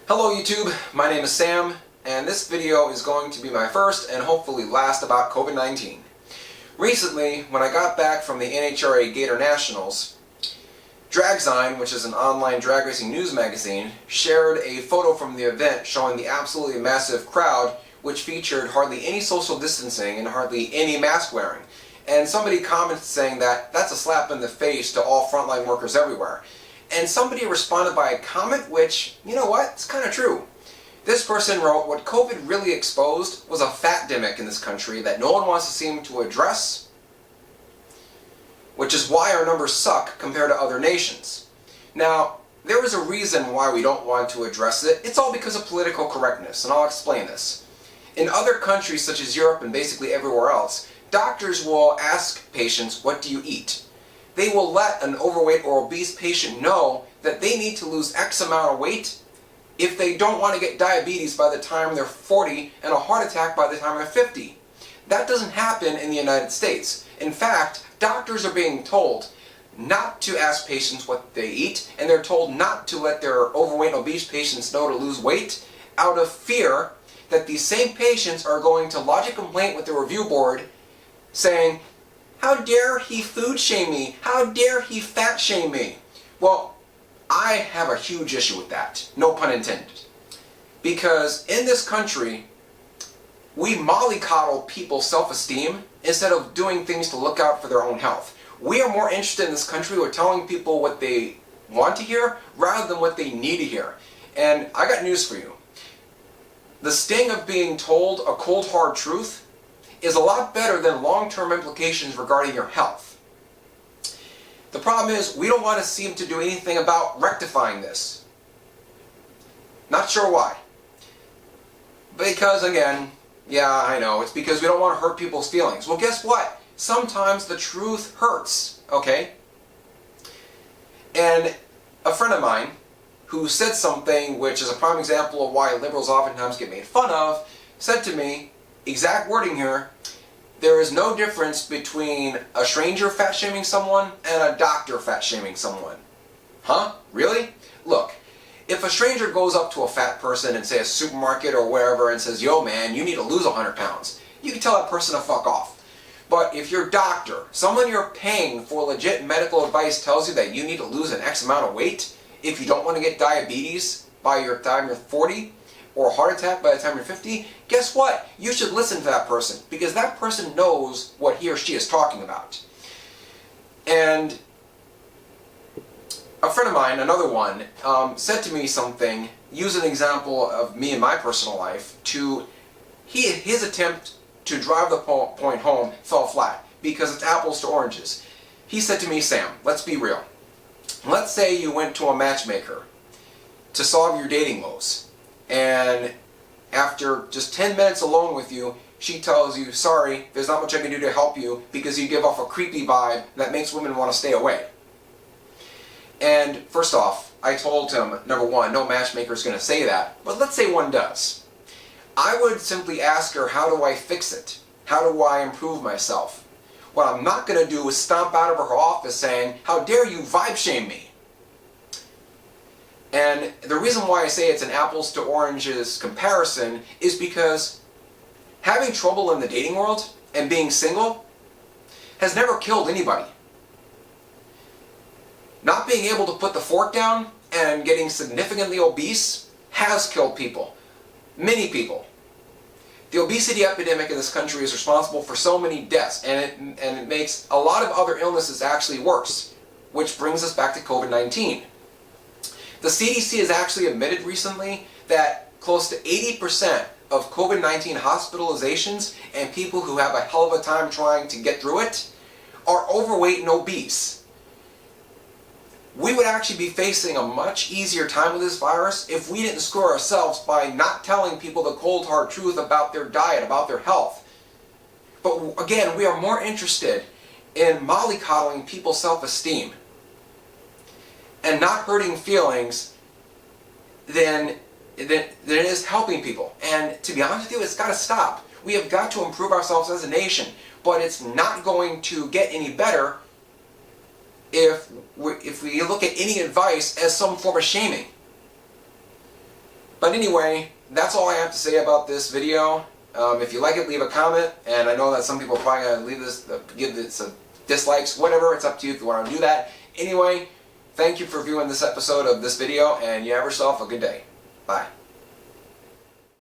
Hello YouTube, my name is Sam, and this video is going to be my first and hopefully last about COVID-19. Recently, when I got back from the NHRA Gator Nationals, Dragzine, which is an online drag racing news magazine, shared a photo from the event showing the absolutely massive crowd, which featured hardly any social distancing and hardly any mask wearing. And somebody commented saying that that's a slap in the face to all frontline workers everywhere. And somebody responded by a comment which, you know what, it's kind of true. This person wrote, what COVID really exposed was a FATdemic in this country that no one wants to seem to address, which is why our numbers suck compared to other nations. Now, there is a reason why we don't want to address it. It's all because of political correctness, and I'll explain this. In other countries such as Europe and basically everywhere else, doctors will ask patients, what do you eat? They will let an overweight or obese patient know that they need to lose X amount of weight if they don't want to get diabetes by the time they're 40 and a heart attack by the time they're 50. That doesn't happen in the United States. In fact, doctors are being told not to ask patients what they eat, and they're told not to let their overweight and obese patients know to lose weight out of fear that these same patients are going to lodge a complaint with the review board saying, how dare he food shame me? How dare he fat shame me? Well, I have a huge issue with that. No pun intended. Because in this country, we mollycoddle people's self-esteem instead of doing things to look out for their own health. We are more interested in this country with telling people what they want to hear rather than what they need to hear. And I got news for you. The sting of being told a cold hard truth is a lot better than long-term implications regarding your health. The problem is we don't want to seem to do anything about rectifying this. Not sure why. Because again, yeah, I know, it's because we don't want to hurt people's feelings. Well, guess what? Sometimes the truth hurts, okay? And a friend of mine who said something which is a prime example of why liberals oftentimes get made fun of, said to me, exact wording here, there is no difference between a stranger fat-shaming someone and a doctor fat-shaming someone. Huh? Really? Look, if a stranger goes up to a fat person in, say, a supermarket or wherever and says, yo man, you need to lose 100 pounds, you can tell that person to fuck off. But if your doctor, someone you're paying for legit medical advice, tells you that you need to lose an X amount of weight if you don't want to get diabetes by the time you're 40, or a heart attack by the time you're 50, guess what? You should listen to that person, because that person knows what he or she is talking about. And a friend of mine, another one, said to me something, use an example of me in my personal life, his attempt to drive the point home fell flat, because it's apples to oranges. He said to me, Sam, let's be real. Let's say you went to a matchmaker to solve your dating woes. And after just 10 minutes alone with you, she tells you, sorry, there's not much I can do to help you because you give off a creepy vibe that makes women want to stay away. And first off, I told him, number one, no matchmaker is going to say that, but let's say one does. I would simply ask her, how do I fix it? How do I improve myself? What I'm not going to do is stomp out of her office saying, how dare you vibe shame me? And the reason why I say it's an apples to oranges comparison is because having trouble in the dating world and being single has never killed anybody. Not being able to put the fork down and getting significantly obese has killed people. Many people. The obesity epidemic in this country is responsible for so many deaths, and it makes a lot of other illnesses actually worse, which brings us back to COVID-19. The CDC has actually admitted recently that close to 80% of COVID-19 hospitalizations and people who have a hell of a time trying to get through it are overweight and obese. We would actually be facing a much easier time with this virus if we didn't screw ourselves by not telling people the cold hard truth about their diet, about their health. But again, we are more interested in mollycoddling people's self-esteem and not hurting feelings than it is helping people. And to be honest with you, it's got to stop. We have got to improve ourselves as a nation, but it's not going to get any better if we look at any advice as some form of shaming. But anyway, that's all I have to say about this video. If you like it, leave a comment, and I know that some people are probably going to leave this, give this a dislikes, whatever, it's up to you if you want to do that. Anyway, thank you for viewing this episode of this video, and you have yourself a good day. Bye.